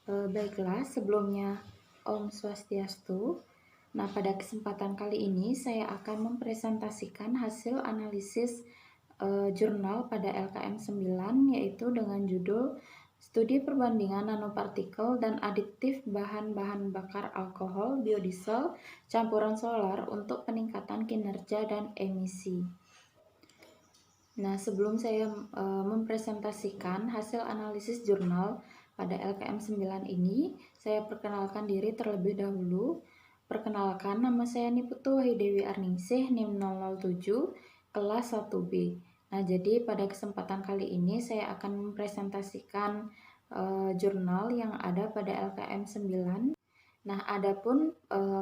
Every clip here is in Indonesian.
Baiklah, sebelumnya Om Swastiastu. Nah, pada kesempatan kali ini saya akan mempresentasikan hasil analisis jurnal pada LKM 9, yaitu dengan judul Studi Perbandingan Nanopartikel dan Aditif Bahan-bahan bakar alkohol biodiesel campuran solar untuk peningkatan kinerja dan emisi. Nah, sebelum saya mempresentasikan hasil analisis jurnal pada LKM 9 ini, saya perkenalkan diri terlebih dahulu. Perkenalkan, nama saya Niputu Wahidewi Arningsih, NIM 007, kelas 1B. Nah, jadi pada kesempatan kali ini saya akan mempresentasikan jurnal yang ada pada LKM 9. Nah, adapun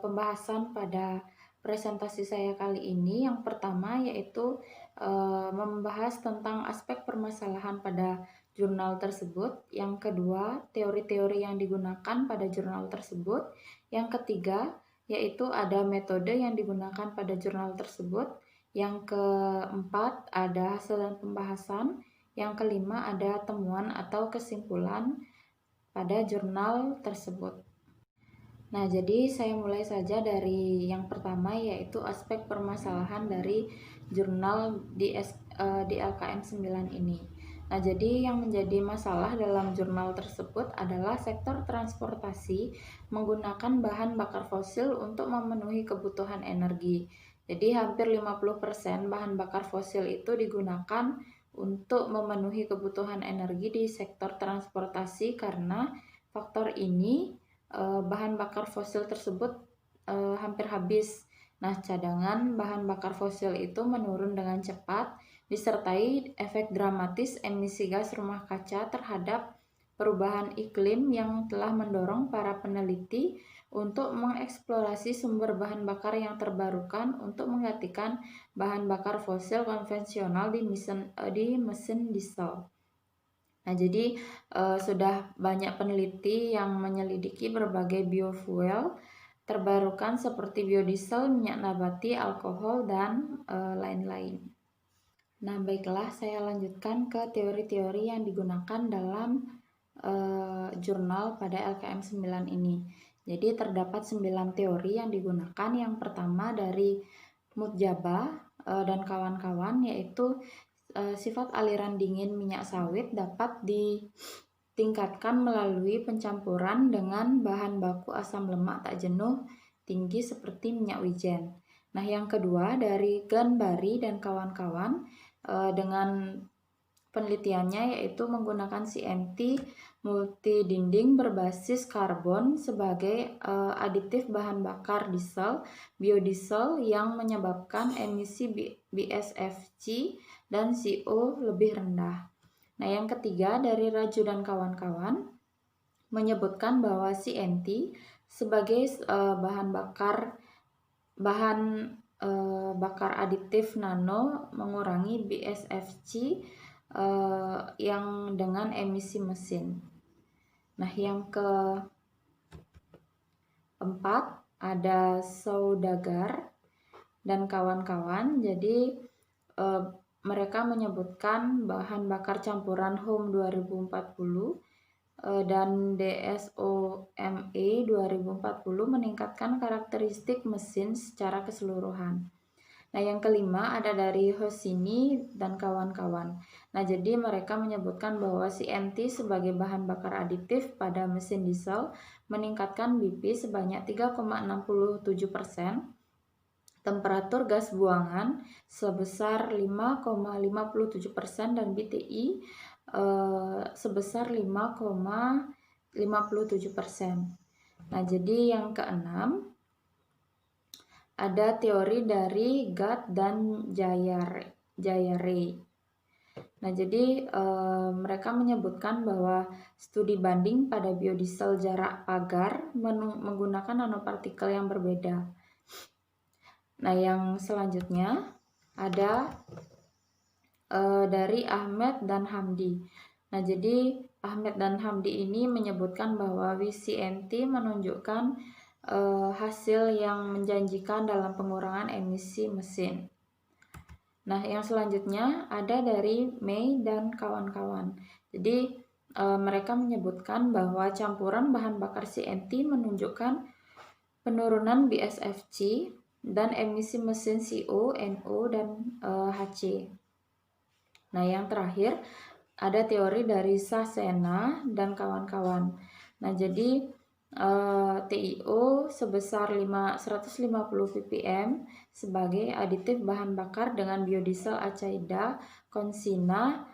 pembahasan pada presentasi saya kali ini, yang pertama yaitu membahas tentang aspek permasalahan pada jurnal tersebut. Yang kedua, teori-teori yang digunakan pada jurnal tersebut. Yang ketiga, yaitu ada metode yang digunakan pada jurnal tersebut. Yang keempat, ada hasil dan pembahasan. Yang kelima, ada temuan atau kesimpulan pada jurnal tersebut. Nah, jadi saya mulai saja dari yang pertama, yaitu aspek permasalahan dari jurnal di LKM 9 ini. Nah, jadi yang menjadi masalah dalam jurnal tersebut adalah sektor transportasi menggunakan bahan bakar fosil untuk memenuhi kebutuhan energi. Jadi hampir 50% bahan bakar fosil itu digunakan untuk memenuhi kebutuhan energi di sektor transportasi, karena faktor ini bahan bakar fosil tersebut hampir habis. Nah, cadangan bahan bakar fosil itu menurun dengan cepat, disertai efek dramatis emisi gas rumah kaca terhadap perubahan iklim yang telah mendorong para peneliti untuk mengeksplorasi sumber bahan bakar yang terbarukan untuk menggantikan bahan bakar fosil konvensional di mesin diesel. Nah, jadi sudah banyak peneliti yang menyelidiki berbagai biofuel terbarukan seperti biodiesel, minyak nabati, alkohol, dan lain-lain. Nah, baiklah, saya lanjutkan ke teori-teori yang digunakan dalam jurnal pada LKM 9 ini. Jadi terdapat 9 teori yang digunakan. Yang pertama dari Mutjaba dan kawan-kawan, yaitu sifat aliran dingin minyak sawit dapat ditingkatkan melalui pencampuran dengan bahan baku asam lemak tak jenuh tinggi seperti minyak wijen. Nah, yang kedua dari Ganbari dan kawan-kawan dengan penelitiannya, yaitu menggunakan CNT multidinding berbasis karbon sebagai aditif bahan bakar diesel, biodiesel yang menyebabkan emisi BSFC dan CO lebih rendah. Nah, yang ketiga dari Raju dan kawan-kawan menyebutkan bahwa CNT sebagai bahan bakar aditif nano mengurangi BSFC yang dengan emisi mesin. Nah, yang keempat ada Saudagar dan kawan-kawan. Jadi mereka menyebutkan bahan bakar campuran HOME 2040 dan DSOME 2040 meningkatkan karakteristik mesin secara keseluruhan. Nah, yang kelima ada dari Hosini dan kawan-kawan. Nah, jadi mereka menyebutkan bahwa CNT sebagai bahan bakar aditif pada mesin diesel meningkatkan BP sebanyak 3,67%, temperatur gas buangan sebesar 5,57% dan BTI sebesar 5,57%. Nah, jadi yang keenam ada teori dari Gatt dan Jayare. Nah, jadi mereka menyebutkan bahwa studi banding pada biodiesel jarak pagar menggunakan nanopartikel yang berbeda. Nah, yang selanjutnya ada dari Ahmed dan Hamdi. Nah, jadi Ahmed dan Hamdi ini menyebutkan bahwa WCNT menunjukkan hasil yang menjanjikan dalam pengurangan emisi mesin. Nah, yang selanjutnya ada dari May dan kawan-kawan. Jadi mereka menyebutkan bahwa campuran bahan bakar CNT menunjukkan penurunan BSFC dan emisi mesin CO, NO, dan HC. Nah, yang terakhir ada teori dari Sasena dan kawan-kawan. Nah, jadi TiO sebesar 150 ppm sebagai aditif bahan bakar dengan biodiesel acaida konsina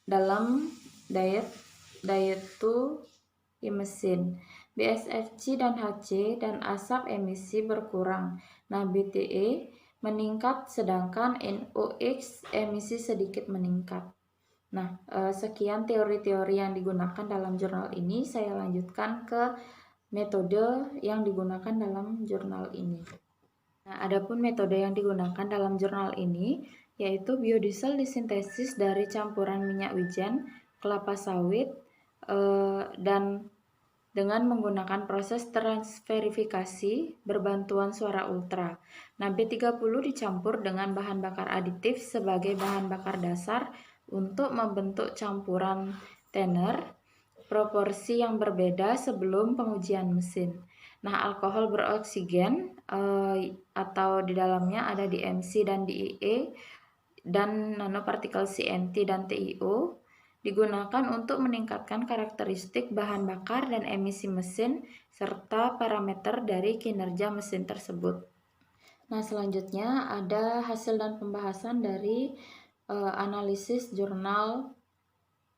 dalam diet to mesin. BSFC dan HC dan asap emisi berkurang. Nah, BTE meningkat sedangkan NOx emisi sedikit meningkat. Nah, sekian teori-teori yang digunakan dalam jurnal ini. Saya lanjutkan ke metode yang digunakan dalam jurnal ini. Nah, adapun metode yang digunakan dalam jurnal ini yaitu biodiesel disintesis dari campuran minyak wijen, kelapa sawit, dan dengan menggunakan proses transverifikasi berbantuan suara ultra. Nah, B30 dicampur dengan bahan bakar aditif sebagai bahan bakar dasar untuk membentuk campuran thinner proporsi yang berbeda sebelum pengujian mesin. Nah, alkohol beroksigen atau di dalamnya ada DMC dan DEE dan nanopartikel CNT dan TiO digunakan untuk meningkatkan karakteristik bahan bakar dan emisi mesin serta parameter dari kinerja mesin tersebut. Nah, selanjutnya ada hasil dan pembahasan dari analisis jurnal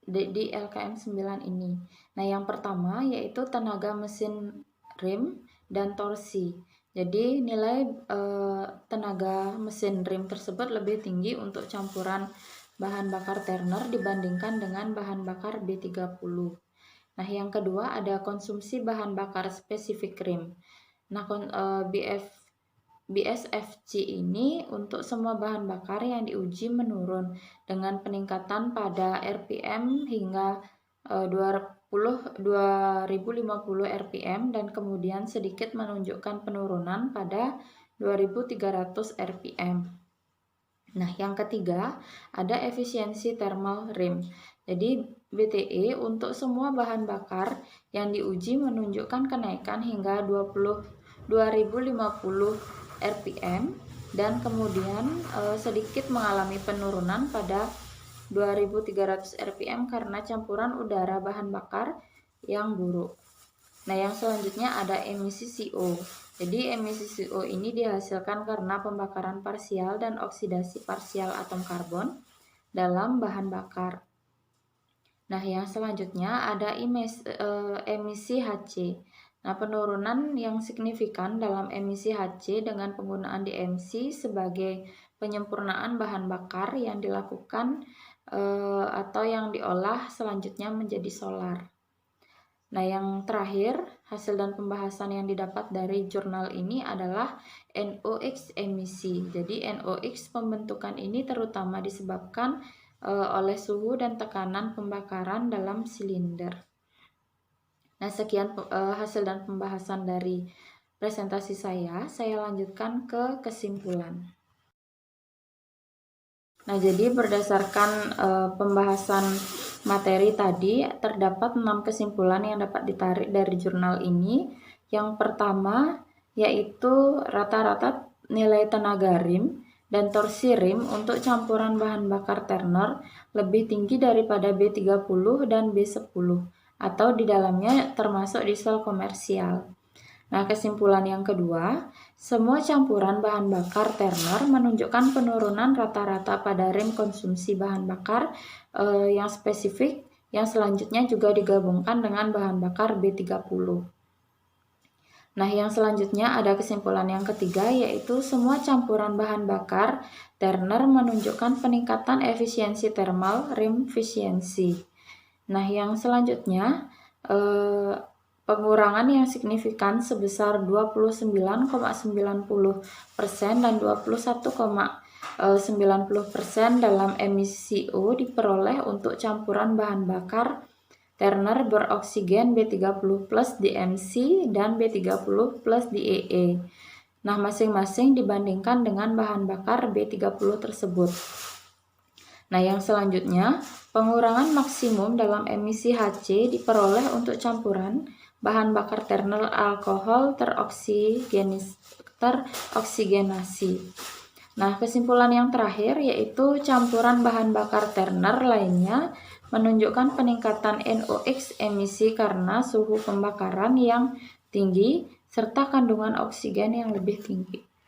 di LKM 9 ini. Nah, yang pertama yaitu tenaga mesin rim dan torsi. Jadi nilai tenaga mesin rim tersebut lebih tinggi untuk campuran bahan bakar Turner dibandingkan dengan bahan bakar B30. Nah, yang kedua ada konsumsi bahan bakar spesifik rim. Nah, BSFC ini untuk semua bahan bakar yang diuji menurun dengan peningkatan pada RPM hingga 2050 RPM dan kemudian sedikit menunjukkan penurunan pada 2300 RPM. Nah, yang ketiga ada efisiensi thermal rim. Jadi BTE untuk semua bahan bakar yang diuji menunjukkan kenaikan hingga 2050 RPM dan kemudian sedikit mengalami penurunan pada 2300 RPM karena campuran udara bahan bakar yang buruk. Nah, yang selanjutnya ada emisi CO. Jadi emisi CO ini dihasilkan karena pembakaran parsial dan oksidasi parsial atom karbon dalam bahan bakar. Nah, yang selanjutnya ada emisi HC. Nah, penurunan yang signifikan dalam emisi HC dengan penggunaan DMC sebagai penyempurnaan bahan bakar yang dilakukan atau yang diolah selanjutnya menjadi solar. Nah, yang terakhir, hasil dan pembahasan yang didapat dari jurnal ini adalah NOx emisi. Jadi, NOx pembentukan ini terutama disebabkan oleh suhu dan tekanan pembakaran dalam silinder. Nah, sekian hasil dan pembahasan dari presentasi saya. Saya lanjutkan ke kesimpulan. Nah, jadi berdasarkan pembahasan materi tadi, terdapat 6 kesimpulan yang dapat ditarik dari jurnal ini. Yang pertama, yaitu rata-rata nilai tenaga rim dan torsi rim untuk campuran bahan bakar Turner lebih tinggi daripada B30 dan B10. Atau di dalamnya termasuk diesel komersial. Nah, kesimpulan yang kedua, semua campuran bahan bakar Turner menunjukkan penurunan rata-rata pada rim konsumsi bahan bakar yang spesifik yang selanjutnya juga digabungkan dengan bahan bakar B30. Nah, yang selanjutnya ada kesimpulan yang ketiga yaitu semua campuran bahan bakar Turner menunjukkan peningkatan efisiensi thermal rim efficiency. Nah, yang selanjutnya pengurangan yang signifikan sebesar 29,90% dan 21,90% dalam emisi CO diperoleh untuk campuran bahan bakar Turner beroksigen B30 plus DMC dan B30 plus DEE. Nah, masing-masing dibandingkan dengan bahan bakar B30 tersebut. Nah, yang selanjutnya, pengurangan maksimum dalam emisi Hc diperoleh untuk campuran bahan bakar ternal alkohol teroksigenasi. Nah, kesimpulan yang terakhir yaitu campuran bahan bakar terner lainnya menunjukkan peningkatan NOx emisi karena suhu pembakaran yang tinggi serta kandungan oksigen yang lebih tinggi.